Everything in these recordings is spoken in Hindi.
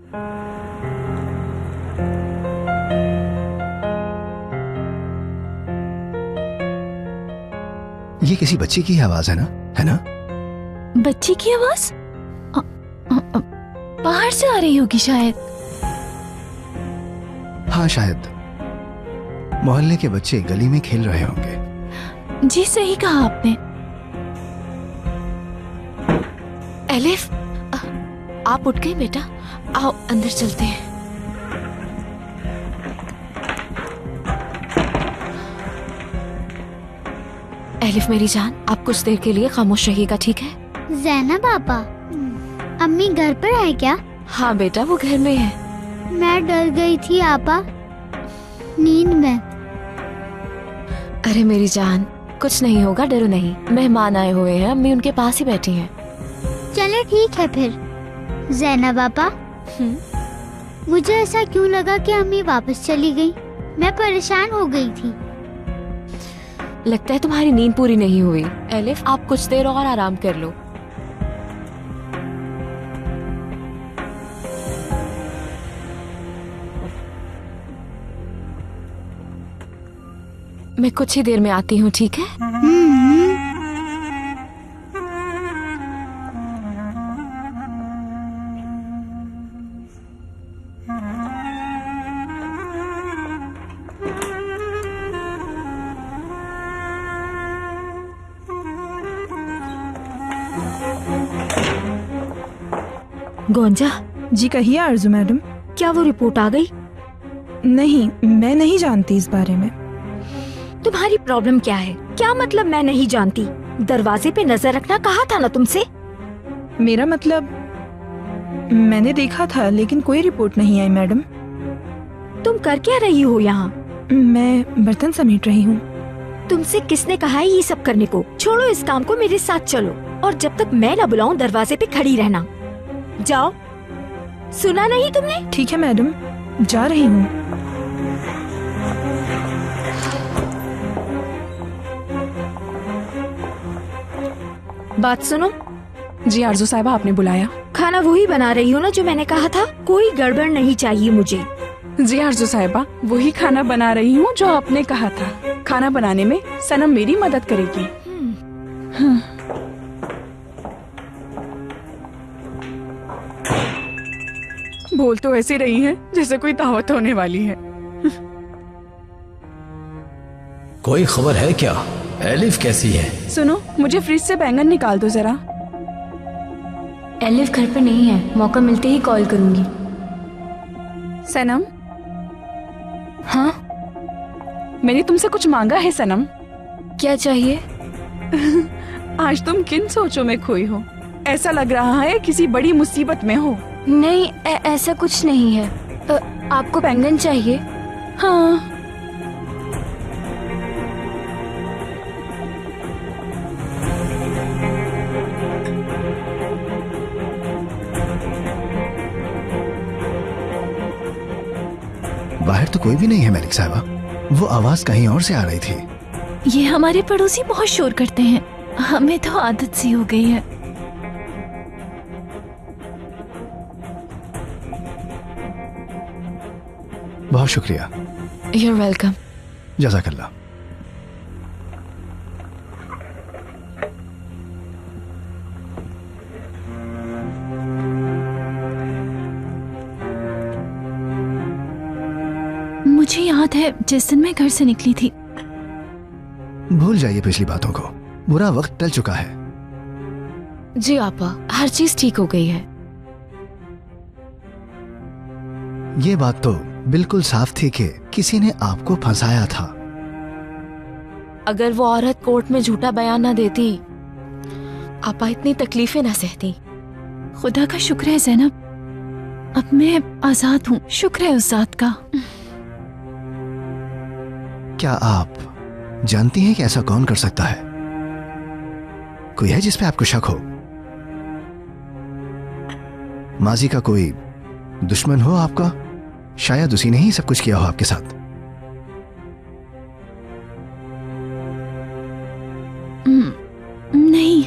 ये किसी बच्ची की आवाज है ना? है ना? बच्ची की आवाज? बाहर से आ रही होगी शायद। हाँ शायद। मोहल्ले के बच्चे गली में खेल रहे होंगे। जी सही कहा आपने। एलिफ, आप उठ गए बेटा? आओ अंदर चलते हैं। एलिफ मेरी जान, आप कुछ देर के लिए खामोश रहिएगा, ठीक है? ज़ैनब पापा, अम्मी घर पर है क्या? हाँ बेटा, वो घर में है। मैं डर गई थी आपा, नींद में। अरे मेरी जान, कुछ नहीं होगा, डरो नहीं। मेहमान आए हुए हैं, अम्मी उनके पास ही बैठी हैं। चले ठीक है फिर। ज़ैनब पापा, मुझे ऐसा क्यों लगा कि अम्मी वापस चली गई? मैं परेशान हो गई थी। लगता है तुम्हारी नींद पूरी नहीं हुई। एलिफ, आप कुछ देर और आराम कर लो। मैं कुछ ही देर में आती हूँ, ठीक है? गोंजा जी कहिए आरजू मैडम। क्या वो रिपोर्ट आ गई? नहीं, मैं नहीं जानती इस बारे में। तुम्हारी प्रॉब्लम क्या है? क्या मतलब मैं नहीं जानती? दरवाजे पे नजर रखना कहा था ना तुमसे। मेरा मतलब मैंने देखा था लेकिन कोई रिपोर्ट नहीं आई मैडम। तुम कर क्या रही हो यहाँ? मैं बर्तन समेट रही हूँ। तुमसे किसने कहा है ये सब करने को? छोड़ो इस काम को, मेरे साथ चलो। और जब तक मैं ना बुलाऊं दरवाजे पे खड़ी रहना। जाओ। सुना नहीं तुमने? ठीक है मैडम, जा रही हूँ। बात सुनो। जी आरजू साहिबा, आपने बुलाया? खाना वही बना रही हो ना जो मैंने कहा था? कोई गड़बड़ नहीं चाहिए मुझे। जी आरजू साहिबा, वही खाना बना रही हूँ जो आपने कहा था। खाना बनाने में सनम मेरी मदद करेगी। बोल तो ऐसे रही है जैसे कोई दावत होने वाली है। कोई खबर है क्या? एलिफ कैसी है? सुनो, मुझे फ्रिज से बैंगन निकाल दो जरा। एलिफ घर पर नहीं है, मौका मिलते ही कॉल करूंगी। सनम, हाँ मैंने तुमसे कुछ मांगा है सनम। क्या चाहिए? आज तुम किन सोचों में खोई हो? ऐसा लग रहा है किसी बड़ी मुसीबत में हो। नहीं, ऐसा कुछ नहीं है। आपको बैंगन चाहिए? हाँ। बाहर तो कोई भी नहीं है मलिक साहबा। वो आवाज कहीं और से आ रही थी। ये हमारे पड़ोसी बहुत शोर करते हैं, हमें तो आदत सी हो गई है। बहुत शुक्रिया। You're welcome. जज़ाकल्लाह। मुझे याद है जिस दिन मैं घर से निकली थी। भूल जाइए पिछली बातों को, बुरा वक्त टल चुका है। जी आपा, हर चीज ठीक हो गई है। ये बात तो बिल्कुल साफ थी कि किसी ने आपको फंसाया था। अगर वो औरत कोर्ट में झूठा बयान ना देती, आपा इतनी तकलीफें ना सहती। खुदा का शुक्र है ज़ैनब, अब मैं आजाद हूँ। शुक्र है उस जात का। क्या आप जानती हैं कि ऐसा कौन कर सकता है? कोई है जिस पे आपको शक हो? माजी का कोई दुश्मन हो आपका? शायद उसी ने ही सब कुछ किया हो आपके साथ। नहीं,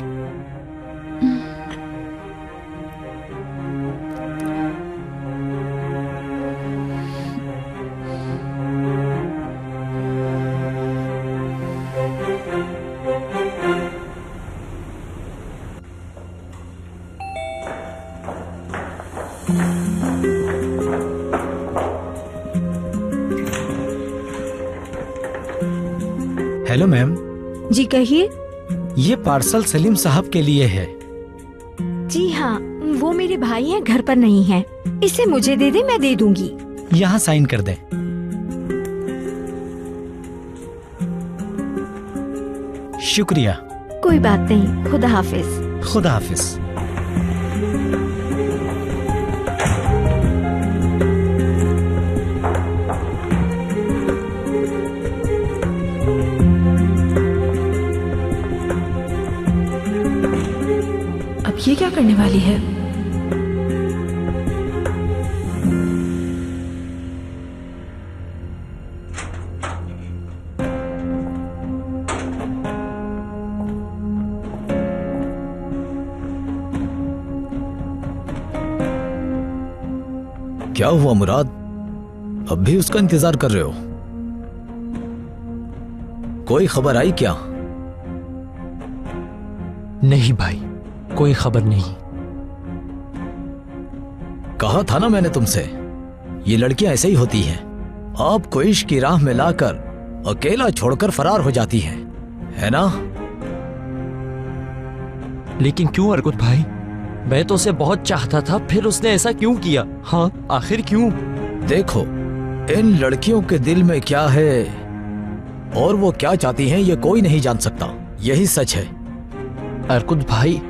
हेलो मैम, जी कहिए। ये पार्सल सलीम साहब के लिए है। जी हाँ, वो मेरे भाई हैं, घर पर नहीं हैं। इसे मुझे दे दे, मैं दे दूंगी। यहाँ साइन कर दें। शुक्रिया। कोई बात नहीं, खुदा हाफिज। खुदा हाफिज। अब ये क्या करने वाली है? क्या हुआ मुराद, अब भी उसका इंतजार कर रहे हो? कोई खबर आई क्या? नहीं भाई, कोई खबर नहीं। कहा था ना मैंने तुमसे, ये लड़कियां ऐसे ही होती हैं। आपको इश्क की राह में लाकर अकेला छोड़कर फरार हो जाती हैं, है ना? लेकिन क्यों अर्कुत भाई? मैं तो उसे बहुत चाहता था, फिर उसने ऐसा क्यों किया? हाँ, आखिर क्यों? देखो, इन लड़कियों के दिल में क्या है और वो क्या चाहती हैं ये कोई नहीं जान सकता, यही सच है। अर्कुत भाई,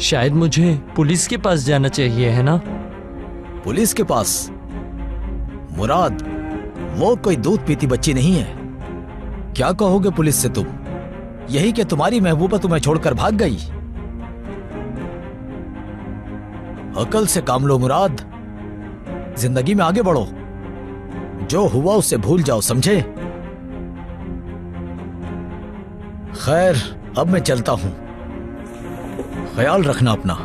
शायद मुझे पुलिस के पास जाना चाहिए, है ना? पुलिस के पास? मुराद, वो कोई दूध पीती बच्ची नहीं है। क्या कहोगे पुलिस से तुम? यही कि तुम्हारी महबूबा तुम्हें छोड़कर भाग गई? अकल से काम लो मुराद, जिंदगी में आगे बढ़ो। जो हुआ उसे भूल जाओ, समझे? खैर, अब मैं चलता हूं, ख्याल रखना अपना।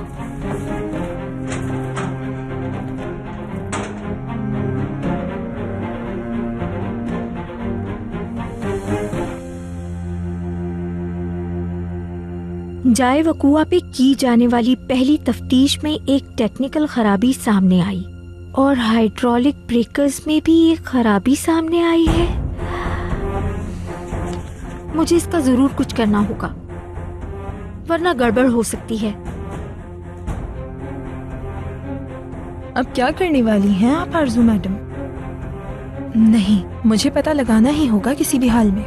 जाए वकुआ पे की जाने वाली पहली तफ्तीश में एक टेक्निकल खराबी सामने आई और हाइड्रोलिक ब्रेकर्स में भी एक खराबी सामने आई है। मुझे इसका जरूर कुछ करना होगा, वरना गड़बड़ हो सकती है। अब क्या करने वाली हैं आप आरजू मैडम? नहीं, मुझे पता लगाना ही होगा किसी भी हाल में।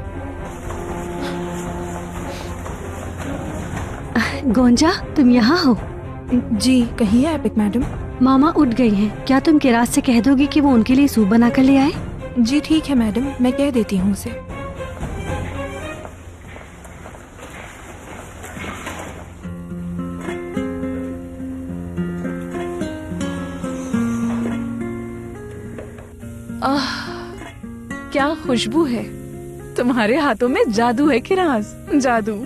गोंजा, तुम यहाँ हो? जी कहिए एपिक मैडम। मामा उठ गई हैं। क्या तुम किरात से कह दोगी कि वो उनके लिए सूप बना कर ले आए? जी ठीक है मैडम, मैं कह देती हूँ उसे। आह, क्या खुशबू है। तुम्हारे हाथों में जादू है किरास, जादू।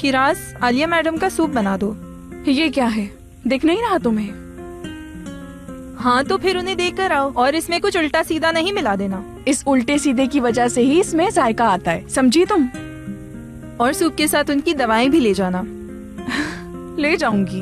किरास, आलिया मैडम का सूप बना दो। ये क्या है, दिख नहीं रहा तुम्हें? हाँ तो फिर उन्हें देकर आओ, और इसमें कुछ उल्टा सीधा नहीं मिला देना। इस उल्टे सीधे की वजह से ही इसमें जायका आता है, समझी तुम? और सूप के साथ उनकी दवाएं भी ले जाना। ले जाऊंगी।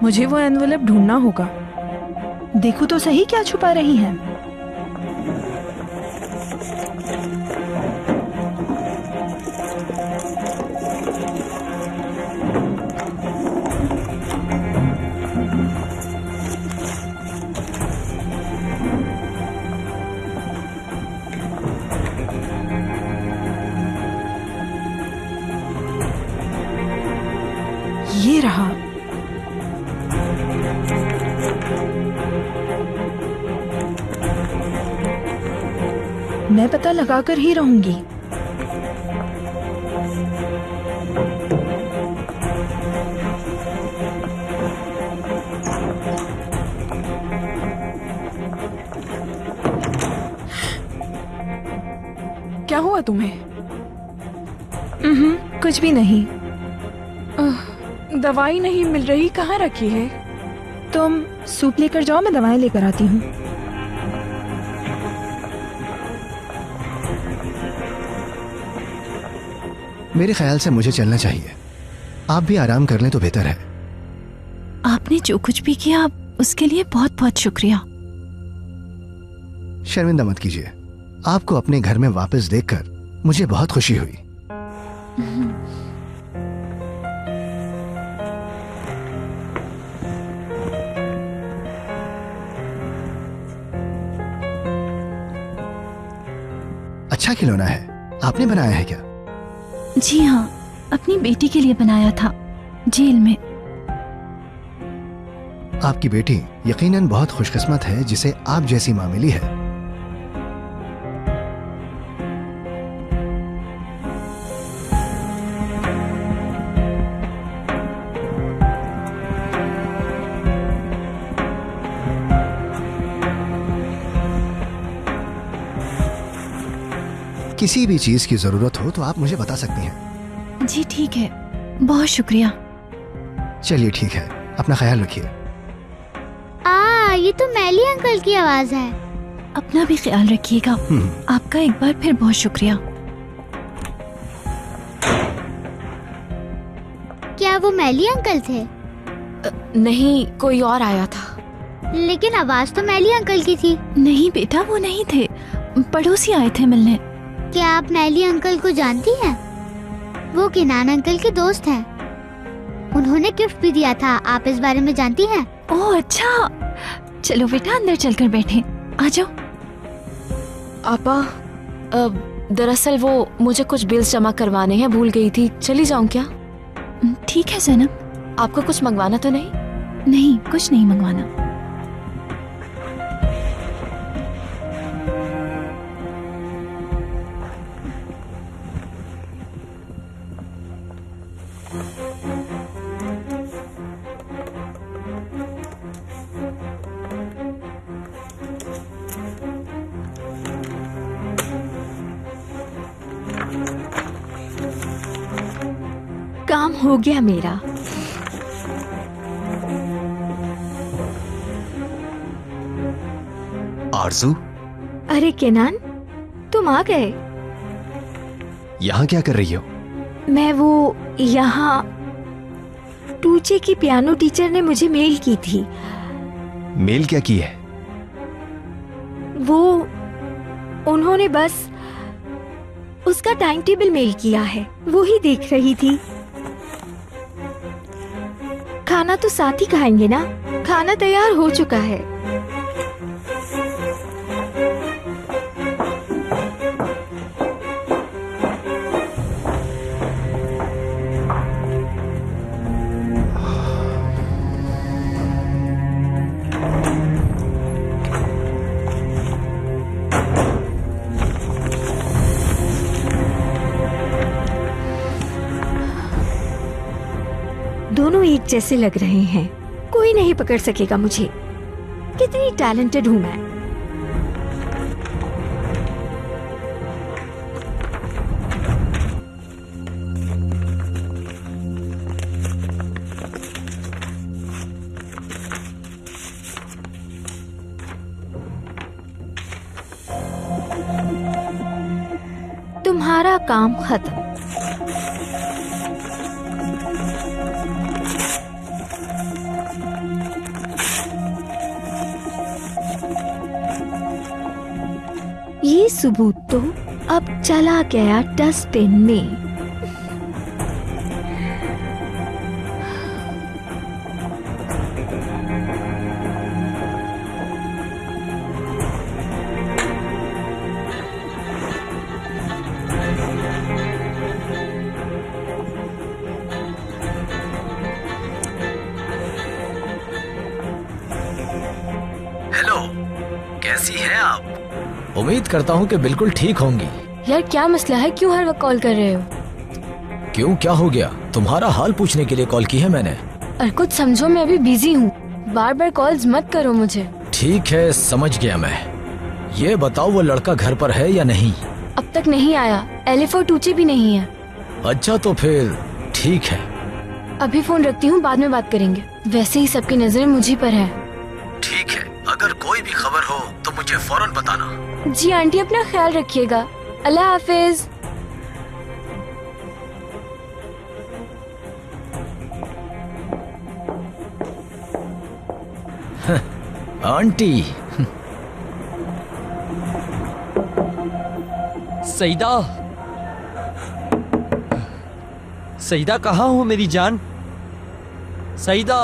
मुझे वो एनवेलप ढूंढना होगा। देखो तो सही क्या छुपा रही हैं। ये रहा। मैं पता लगाकर ही रहूंगी। क्या हुआ तुम्हें? कुछ भी नहीं। दवाई नहीं मिल रही, कहाँ रखी है? तुम सूप लेकर जाओ, मैं दवाएं लेकर आती हूँ। मेरे ख्याल से मुझे चलना चाहिए। आप भी आराम कर लें तो बेहतर है। आपने जो कुछ भी किया उसके लिए बहुत बहुत शुक्रिया। शर्मिंदा मत कीजिए। आपको अपने घर में वापस देखकर मुझे बहुत खुशी हुई। अच्छा खिलौना है, आपने बनाया है क्या? जी हाँ, अपनी बेटी के लिए बनाया था, जेल में। आपकी बेटी यकीनन बहुत खुशकिस्मत है जिसे आप जैसी मां मिली है। किसी भी चीज की जरूरत हो तो आप मुझे बता सकती हैं। जी ठीक है, बहुत शुक्रिया। चलिए ठीक है, अपना ख्याल रखिए। ये तो मैली अंकल की आवाज है। अपना भी ख्याल रखिएगा। आपका एक बार फिर बहुत शुक्रिया। क्या वो मैली अंकल थे? नहीं, कोई और आया था। लेकिन आवाज तो मैली अंकल की थी। नहीं बेटा, वो नहीं थे, पड़ोसी आए थे मिलने। क्या आप मैली अंकल को जानती हैं? वो किनान अंकल के दोस्त हैं। उन्होंने गिफ्ट भी दिया था, आप इस बारे में जानती हैं? ओह अच्छा, चलो बेटा अंदर चलकर बैठे, आ जाओ। आपा, दरअसल वो मुझे कुछ बिल्स जमा करवाने हैं, भूल गई थी। चली जाऊं क्या? ठीक है जैनब। आपको कुछ मंगवाना तो नहीं? नहीं, कुछ नहीं मंगवाना। काम हो गया मेरा। आरज़ू, अरे केनान, तुम आ गए। यहाँ क्या कर रही हो? मैं वो यहाँ टूचे की पियानो टीचर ने मुझे मेल की थी। मेल क्या की है? वो उन्होंने बस उसका टाइम टेबल मेल किया है, वो ही देख रही थी। खाना तो साथ ही खाएंगे ना? खाना तैयार हो चुका है। दोनों एक जैसे लग रहे हैं, कोई नहीं पकड़ सकेगा मुझे। कितनी टैलेंटेड हूं मैं। तुम्हारा काम खत्म। ये सबूत तो अब चला गया डस्टबिन में। उम्मीद करता हूँ कि बिल्कुल ठीक होंगी। यार क्या मसला है, क्यों हर वक्त कॉल कर रहे हो? क्यों, क्या हो गया? तुम्हारा हाल पूछने के लिए कॉल की है मैंने। और कुछ समझो, मैं अभी बिजी हूँ, बार बार कॉल्स मत करो मुझे। ठीक है, समझ गया मैं। ये बताओ वो लड़का घर पर है या नहीं? अब तक नहीं आया, एलिफ और टूची भी नहीं है। अच्छा तो फिर ठीक है। अभी फोन रखती हूँ, बाद में बात करेंगे। वैसे ही सबकी नजरें मुझी पर है। ठीक है, अगर कोई भी खबर हो तो मुझे फौरन बताना। जी आंटी, अपना ख्याल रखिएगा। अल्लाह हाफिज। आंटी। सईदा, सईदा कहाँ हो मेरी जान? सईदा,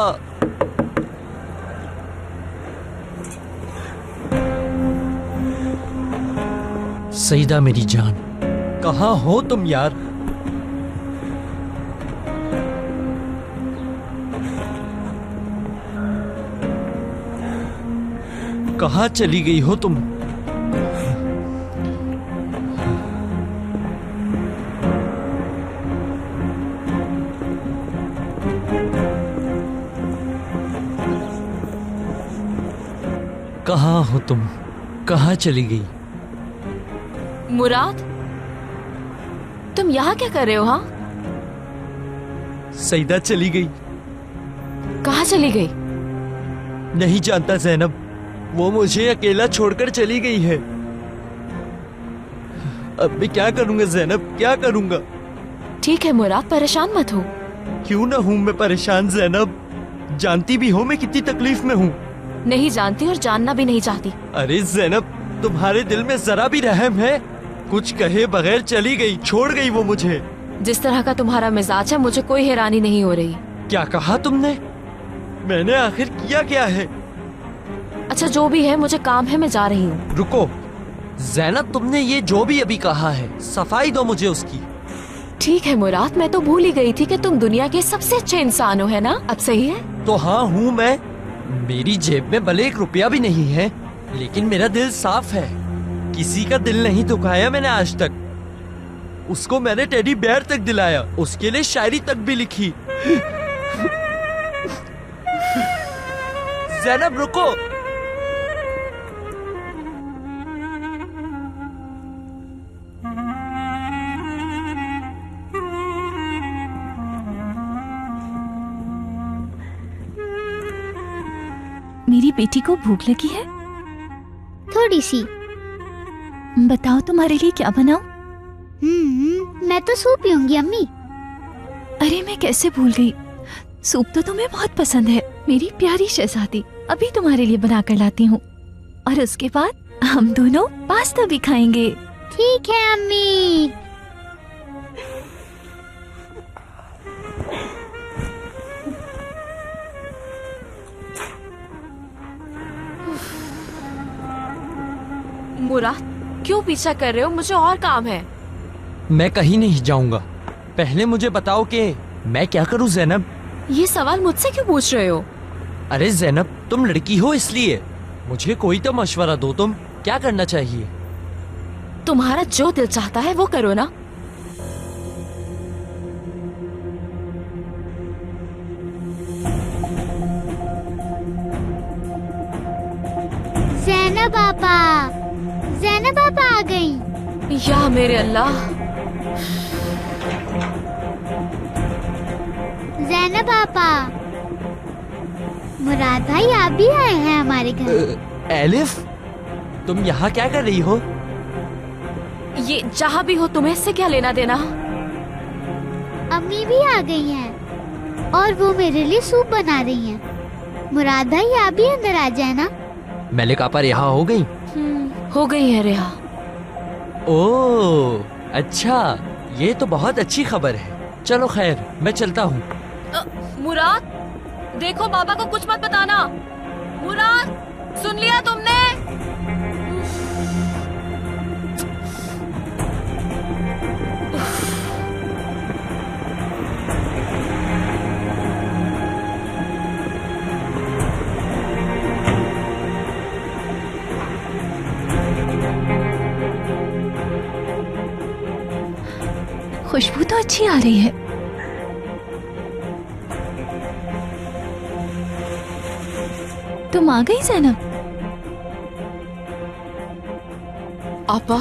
सईदा मेरी जान, कहाँ हो तुम यार? कहाँ चली गई हो तुम? कहाँ हो तुम? कहाँ चली गई? मुराद, तुम यहाँ क्या कर रहे हो? हाँ, सईदा चली गई। कहाँ चली गई? नहीं जानता ज़ैनब, वो मुझे अकेला छोड़कर चली गई है। अब मैं क्या करूंगा ज़ैनब, क्या करूंगा? ठीक है मुराद, परेशान मत हो। क्यों ना हूं मैं परेशान ज़ैनब, जानती भी हो मैं कितनी तकलीफ में हूँ। नहीं जानती और जानना भी नहीं चाहती। अरे ज़ैनब, तुम्हारे दिल में जरा भी रहम है? कुछ कहे बगैर चली गई, छोड़ गई वो मुझे। जिस तरह का तुम्हारा मिजाज है, मुझे कोई हैरानी नहीं हो रही। क्या कहा तुमने? मैंने आखिर किया क्या है? अच्छा जो भी है, मुझे काम है, मैं जा रही हूँ। रुको ज़ैनब, तुमने ये जो भी अभी कहा है सफाई दो मुझे उसकी। ठीक है मुराद, मैं तो भूल ही गई थी कि तुम दुनिया के सबसे अच्छे इंसान हो, है ना? अब सही है? तो हाँ हूँ मैं। मेरी जेब में भले 1 रुपया भी नहीं है, लेकिन मेरा दिल साफ है। किसी का दिल नहीं दुखाया मैंने आज तक। उसको मैंने टेडी बेयर तक दिलाया, उसके लिए शायरी तक भी लिखी। ज़ैनब रुको। मेरी बेटी को भूख लगी है? थोड़ी सी। बताओ तुम्हारे लिए क्या बनाऊं? मैं तो सूप पीऊंगी अम्मी। अरे मैं कैसे भूल गई, सूप तो तुम्हें बहुत पसंद है मेरी प्यारी शहजादी। अभी तुम्हारे लिए बना कर लाती हूँ, और उसके बाद हम दोनों पास्ता भी खाएंगे। ठीक है अम्मी। मुराद, क्यों पीछा कर रहे हो? मुझे और काम है। मैं कहीं नहीं जाऊंगा, पहले मुझे बताओ कि मैं क्या करूं ज़ैनब? ये सवाल मुझसे क्यों पूछ रहे हो? अरे ज़ैनब, तुम लड़की हो इसलिए। मुझे कोई तो मशवरा दो, तुम क्या करना चाहिए? तुम्हारा जो दिल चाहता है वो करो ना। ज़ैनब पापा, ज़ैनब पापा आ गई। या मेरे अल्लाह। ज़ैनब पापा, मुराद भाई आप भी आए हैं हमारे घर। एलिफ, तुम यहाँ क्या कर रही हो? ये जहाँ भी हो, तुम्हें इससे क्या लेना देना? अम्मी भी आ गई हैं और वो मेरे लिए सूप बना रही हैं। मुराद भाई आप भी अंदर आ जाए ना। मलिक आपा रिहा हो गई? हो गई है रिहा। ओह अच्छा, ये तो बहुत अच्छी खबर है। चलो खैर, मैं चलता हूँ। मुराद, देखो बाबा को कुछ मत बताना। मुराद, सुन लिया तुमने? खुशबू तो अच्छी आ रही है। तुम आ गई ज़ैनब? आपा,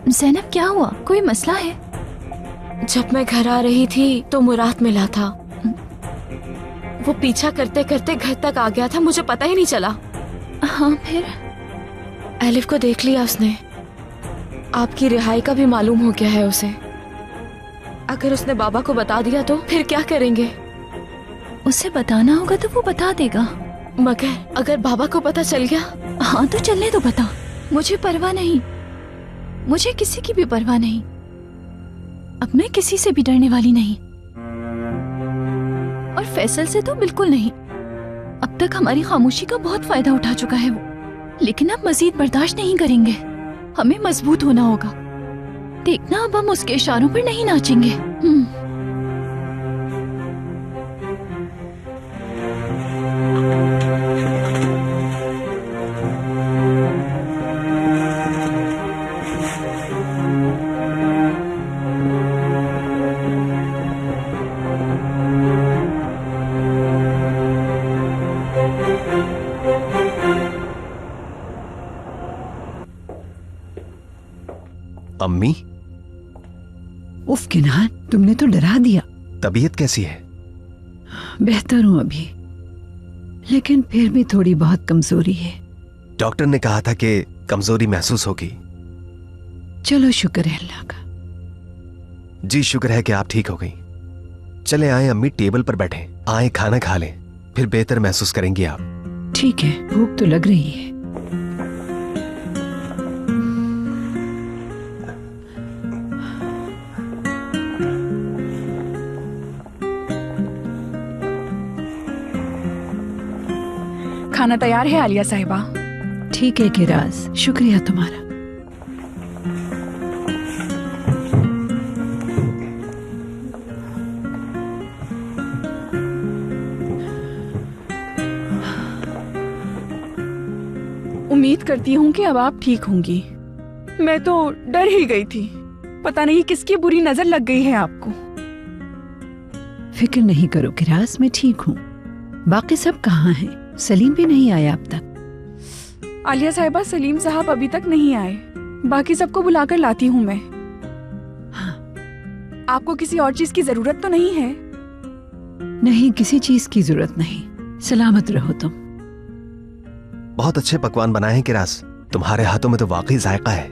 ज़ैनब क्या हुआ? कोई मसला है? जब मैं घर आ रही थी तो मुराद मिला था। वो पीछा करते करते घर तक आ गया था, मुझे पता ही नहीं चला। हाँ फिर? एलिफ को देख लिया उसने। आपकी रिहाई का भी मालूम हो गया है उसे। अगर उसने बाबा को बता दिया तो फिर क्या करेंगे? उसे बताना होगा तो वो बता देगा। मगर अगर बाबा को पता चल गया? हाँ तो चलने दो, बता। मुझे परवाह नहीं, मुझे किसी की भी परवाह नहीं। अब मैं किसी से भी डरने वाली नहीं, और फैसल से तो बिल्कुल नहीं। अब तक हमारी खामोशी का बहुत फायदा उठा चुका है वो, लेकिन अब मजीद बर्दाश्त नहीं करेंगे। हमें मजबूत होना होगा। देखना, अब हम उसके इशारों पर नहीं नाचेंगे। अम्मी, उफ किनान, तुमने तो डरा दिया। तबीयत कैसी है? बेहतर हूँ अभी, लेकिन फिर भी थोड़ी बहुत कमजोरी है। डॉक्टर ने कहा था कि कमजोरी महसूस होगी। चलो शुक्र है अल्लाह का। जी शुक्र है कि आप ठीक हो गई। चले आए अम्मी, टेबल पर बैठे, आए खाना खा लें, फिर बेहतर महसूस करेंगी आप। ठीक है, भूख तो लग रही है। खाना तैयार है आलिया साहिबा। ठीक है किराज, शुक्रिया तुम्हारा। उम्मीद करती हूँ कि अब आप ठीक होंगी। मैं तो डर ही गई थी, पता नहीं किसकी बुरी नजर लग गई है आपको। फिक्र नहीं करो किराज, मैं ठीक हूँ। बाकी सब कहाँ हैं? सलीम भी नहीं आया अब तक। आलिया साहिबा, सलीम साहब अभी तक नहीं आए। बाकी सबको बुलाकर लाती हूँ मैं। हाँ। आपको किसी और चीज की जरूरत तो नहीं है? नहीं, किसी चीज की जरूरत नहीं। सलामत रहो तुम। बहुत अच्छे पकवान बनाए हैं किराज, तुम्हारे हाथों में तो वाकई जायका है।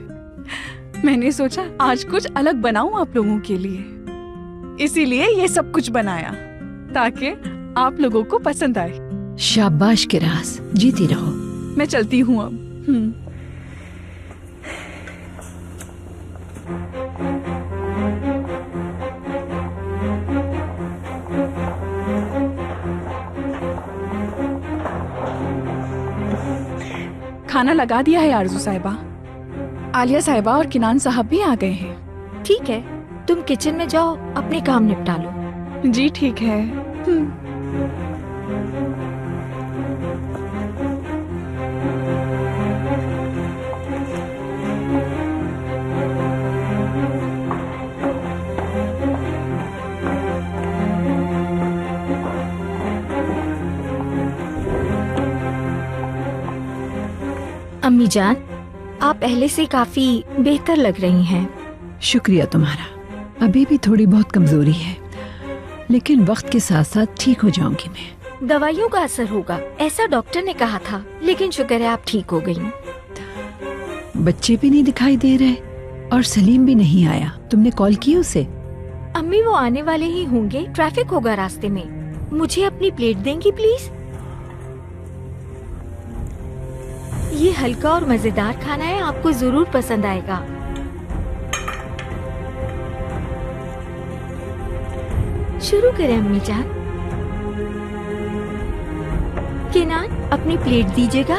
मैंने सोचा आज कुछ अलग बनाऊं आप लोगों के लिए, इसीलिए ये सब कुछ बनाया ताकि आप लोगों को पसंद आए। शाबाश किराज, जीती रहो। मैं चलती हूँ अब। खाना लगा दिया है आरजू साहिबा। आलिया साहिबा और किनान साहब भी आ गए हैं। ठीक है, तुम किचन में जाओ, अपने काम निपटा लो। जी ठीक है। अम्मी जान, आप पहले से काफी बेहतर लग रही हैं। शुक्रिया तुम्हारा। अभी भी थोड़ी बहुत कमजोरी है, लेकिन वक्त के साथ साथ ठीक हो जाऊंगी मैं। दवाइयों का असर होगा, ऐसा डॉक्टर ने कहा था, लेकिन शुक्र है आप ठीक हो गई। बच्चे भी नहीं दिखाई दे रहे और सलीम भी नहीं आया। तुमने कॉल की उसे? अम्मी वो आने वाले ही होंगे, ट्रैफिक होगा रास्ते में। मुझे अपनी प्लेट देंगी प्लीज? ये हल्का और मजेदार खाना है, आपको जरूर पसंद आएगा। शुरू करें अम्मी जान। किनान, अपनी प्लेट दीजिएगा।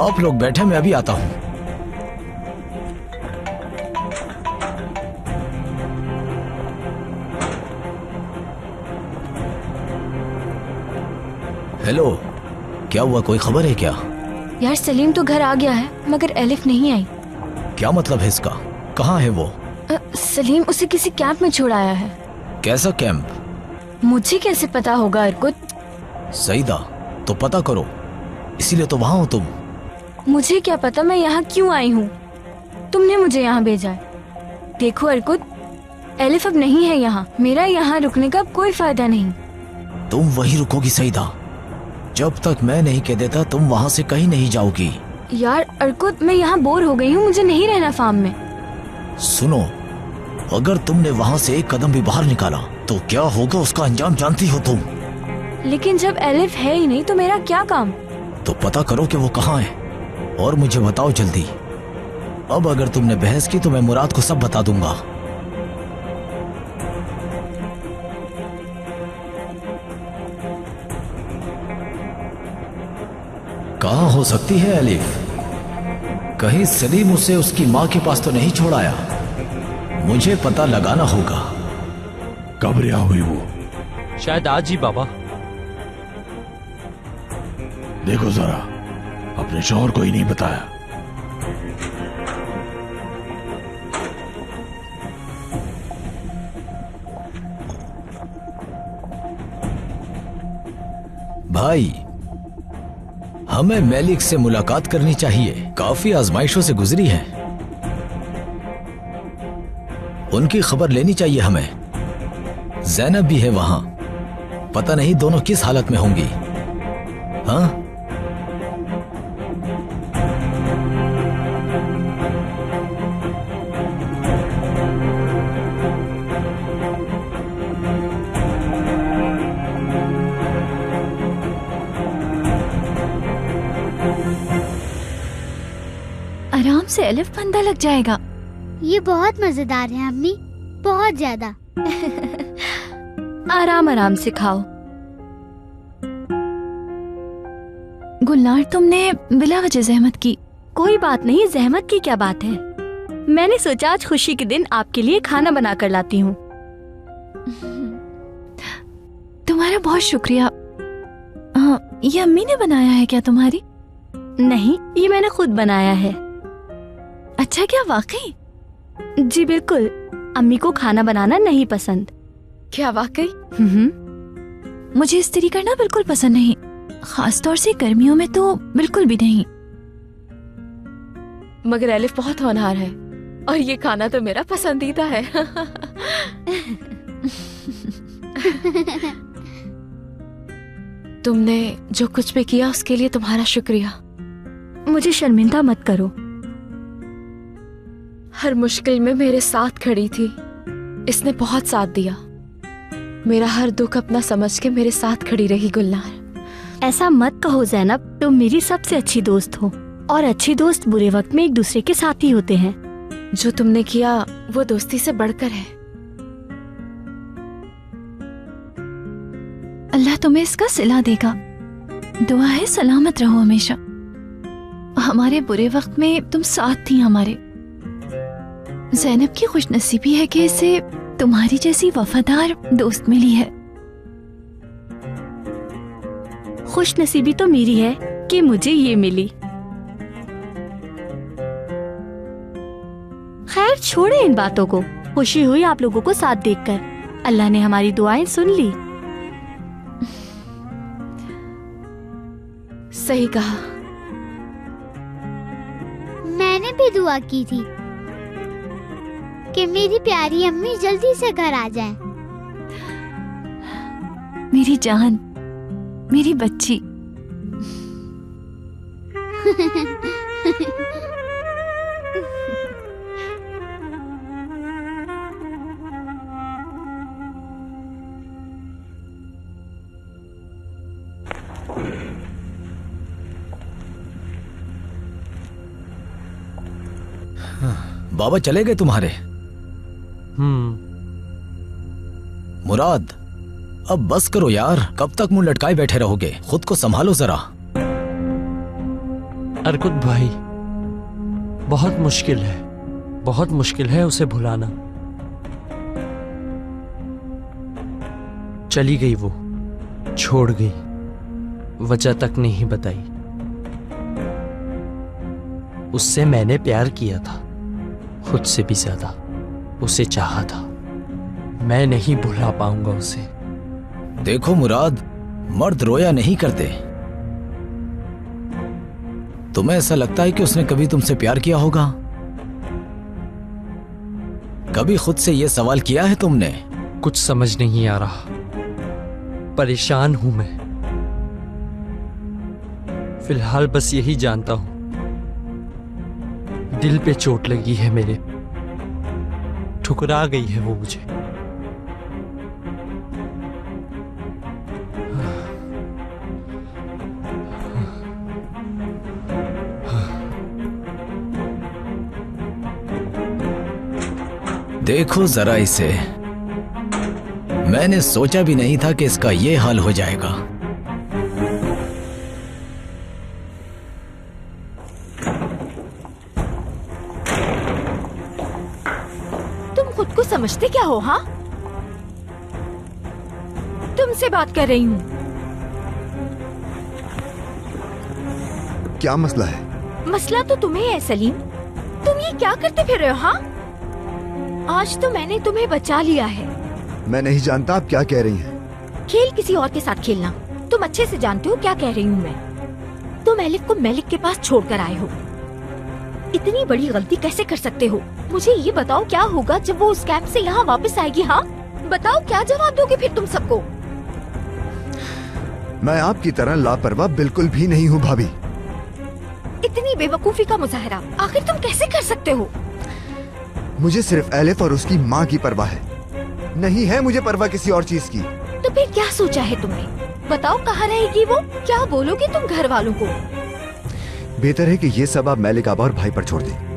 आप लोग बैठे, मैं अभी आता हूँ। हेलो, क्या हुआ? कोई खबर है क्या? यार सलीम तो घर आ गया है, मगर एलिफ नहीं आई। क्या मतलब है इसका? कहाँ है वो? सलीम उसे किसी कैंप में छोड़ आया है। कैसा कैंप? मुझे कैसे पता होगा अर्कुत? सईदा, तो पता करो, इसीलिए तो वहाँ हो तुम। मुझे क्या पता मैं यहाँ क्यों आई हूँ? तुमने मुझे यहाँ भेजा है। देखो अर्कुत, एलिफ अब नहीं है यहाँ। मेरा यहाँ रुकने का कोई फायदा नहीं। तुम वही रुकोगी सईदा, जब तक मैं नहीं कह देता तुम वहाँ से कहीं नहीं जाओगी। यार अर्कुत, मैं यहाँ बोर हो गई हूँ, मुझे नहीं रहना फार्म में। सुनो, अगर तुमने वहाँ से एक कदम भी बाहर निकाला तो क्या होगा उसका अंजाम जानती हो तुम। लेकिन जब एलिफ है ही नहीं तो मेरा क्या काम? तो पता करो कि वो कहाँ है और मुझे बताओ जल्दी। अब अगर तुमने बहस की तो मैं मुराद को सब बता दूंगा। कहाँ हो सकती है एलिफ? कहीं सलीम उसे उसकी माँ के पास तो नहीं छोड़ आया? मुझे पता लगाना होगा। कब रिहा हुई वो? शायद आज ही बाबा। देखो जरा, अपने शौहर को ही नहीं बताया। भाई, हमें मेलिक से मुलाकात करनी चाहिए। काफी आजमाइशों से गुजरी है, उनकी खबर लेनी चाहिए हमें। ज़ैनब भी है वहां, पता नहीं दोनों किस हालत में होंगी। हाँ, आराम से एलिफ फंदा लग जाएगा। ये बहुत मजेदार है अम्मी, बहुत ज्यादा। आराम आराम से खाओ। गुलनार, तुमने बिला वजह जहमत की। कोई बात नहीं, जहमत की क्या बात है। मैंने सोचा आज खुशी के दिन आपके लिए खाना बना कर लाती हूँ। तुम्हारा बहुत शुक्रिया। ये अम्मी ने बनाया है क्या तुम्हारी? नहीं, ये मैंने खुद बनाया है। अच्छा, क्या वाकई? जी बिल्कुल। अम्मी को खाना बनाना नहीं पसंद। क्या वाकई? मुझे इस्त्री करना बिल्कुल पसंद नहीं, खास तौर से गर्मियों में तो बिल्कुल भी नहीं। मगर एलिफ बहुत होनहार है और ये खाना तो मेरा पसंदीदा है। तुमने जो कुछ भी किया उसके लिए तुम्हारा शुक्रिया। मुझे शर्मिंदा मत करो। हर मुश्किल में मेरे साथ खड़ी थी, इसने बहुत साथ दिया। मेरा हर दुख अपना समझ के मेरे साथ खड़ी रही गुलनार। ऐसा मत कहो ज़ैनब, तुम मेरी सबसे अच्छी दोस्त हो और अच्छे दोस्त बुरे वक्त में एक दूसरे के साथ ही होते हैं। जो तुमने किया वो दोस्ती से बढ़कर है। अल्लाह तुम्हें इसका सिला देगा। दुआ है सलामत रहो हमेशा। हमारे बुरे वक्त में तुम साथ थी हमारे। ज़ैनब की खुशनसीबी है कि इसे तुम्हारी जैसी वफादार दोस्त मिली है। खुशनसीबी तो मेरी है कि मुझे ये मिली। खैर छोड़े इन बातों को। खुशी हुई आप लोगों को साथ देखकर। अल्लाह ने हमारी दुआएं सुन ली। सही कहा। मैंने भी दुआ की थी कि मेरी प्यारी अम्मी जल्दी से घर आ जाएं। मेरी जान, मेरी बच्ची। बाबा चले गए तुम्हारे? मुराद, अब बस करो यार, कब तक मुंह लटकाए बैठे रहोगे? खुद को संभालो जरा। अर्कुत भाई, बहुत मुश्किल है उसे भुलाना। चली गई वो, छोड़ गई, वजह तक नहीं बताई। उससे मैंने प्यार किया था, खुद से भी ज्यादा उसे चाहा था। मैं नहीं भुला पाऊंगा उसे। देखो मुराद, मर्द रोया नहीं करते। तुम्हें ऐसा लगता है कि उसने कभी तुमसे प्यार किया होगा? कभी खुद से यह सवाल किया है तुमने? कुछ समझ नहीं आ रहा, परेशान हूं मैं। फिलहाल बस यही जानता हूं, दिल पे चोट लगी है मेरे, ठुकरा गई है वो मुझे। देखो जरा इसे, मैंने सोचा भी नहीं था कि इसका ये हाल हो जाएगा। तुम खुद को समझते क्या हो? हाँ, तुमसे बात कर रही हूँ। क्या मसला है? मसला तो तुम्हें है सलीम, तुम ये क्या करते फिर रहे हो? हाँ, आज तो मैंने तुम्हें बचा लिया है। मैं नहीं जानता आप क्या कह रही हैं। खेल किसी और के साथ खेलना। तुम अच्छे से जानते हो क्या कह रही हूँ मैं। तुम एलिफ को मेलिक के पास छोड़ कर आए हो। इतनी बड़ी गलती कैसे कर सकते हो? मुझे ये बताओ, क्या होगा जब वो उस कैंप से यहाँ वापस आएगी? हाँ बताओ, क्या जवाब दोगे फिर तुम सबको? मैं आपकी तरह लापरवाह बिल्कुल भी नहीं हूँ भाभी। इतनी बेवकूफी का मुजाहरा आखिर तुम कैसे कर सकते हो? मुझे सिर्फ एलिफ और उसकी माँ की परवाह है, नहीं है मुझे परवाह किसी और चीज की। तो फिर क्या सोचा है तुमने? बताओ, कहाँ रहेगी वो? क्या बोलोगे तुम घर वालों को? बेहतर है कि ये सब आप मेलिक आबा और भाई पर छोड़ दें।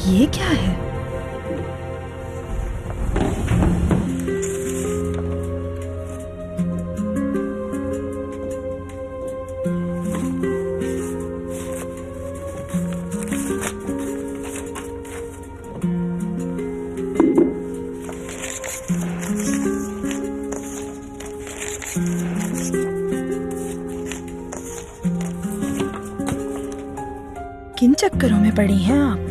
ये क्या है? किन चक्करों में पड़ी हैं आप?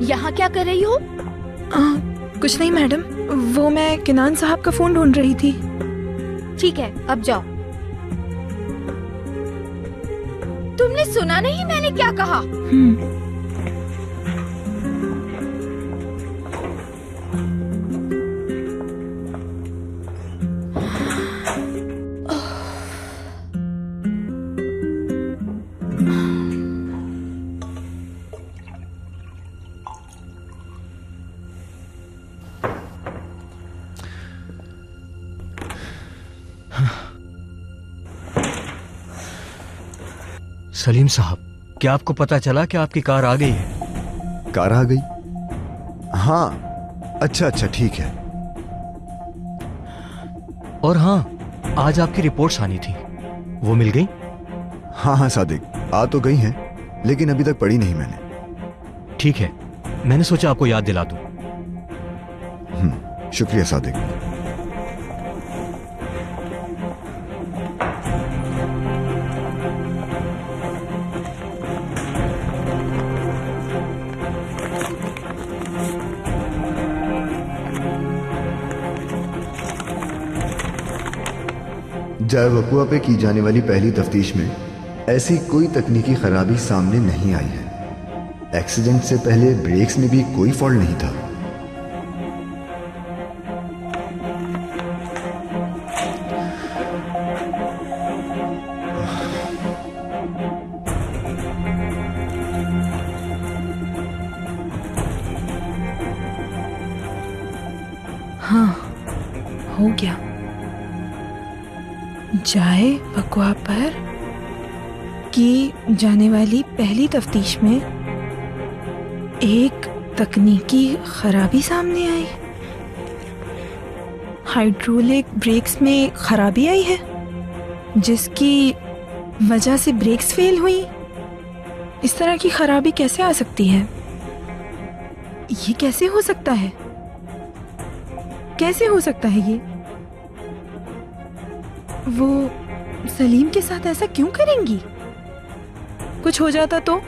यहाँ क्या कर रही हो? कुछ नहीं मैडम, वो मैं किनान साहब का फोन ढूंढ रही थी। ठीक है, अब जाओ। तुमने सुना नहीं मैंने क्या कहा? सलीम साहब, क्या आपको पता चला कि आपकी कार आ गई है? कार आ गई? हाँ, अच्छा ठीक है। और हाँ, आज आपकी रिपोर्ट्स आनी थी, वो मिल गई? हाँ सादिक, आ तो गई हैं, लेकिन अभी तक पढ़ी नहीं मैंने। ठीक है, मैंने सोचा आपको याद दिला दूं। शुक्रिया सादिक। जाए वकुआ पे की जाने वाली पहली तफ्तीश में ऐसी कोई तकनीकी खराबी सामने नहीं आई है। एक्सीडेंट से पहले ब्रेक्स में भी कोई फॉल्ट नहीं था। हाँ, हो गया। जाए बकवा पर की जाने वाली पहली तफ्तीश में एक तकनीकी खराबी सामने आई। हाइड्रोलिक ब्रेक्स में खराबी आई है, जिसकी वजह से ब्रेक्स फेल हुई। इस तरह की खराबी कैसे आ सकती है? ये कैसे हो सकता है? कैसे हो सकता है ये? वो सलीम के साथ ऐसा क्यों करेंगी? कुछ हो जाता तो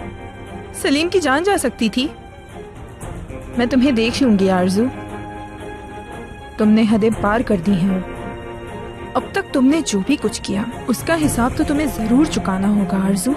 सलीम की जान जा सकती थी। मैं तुम्हें देख लूंगी आरजू। तुमने हदें पार कर दी हैं। अब तक तुमने जो भी कुछ किया उसका हिसाब तो तुम्हें जरूर चुकाना होगा आरजू।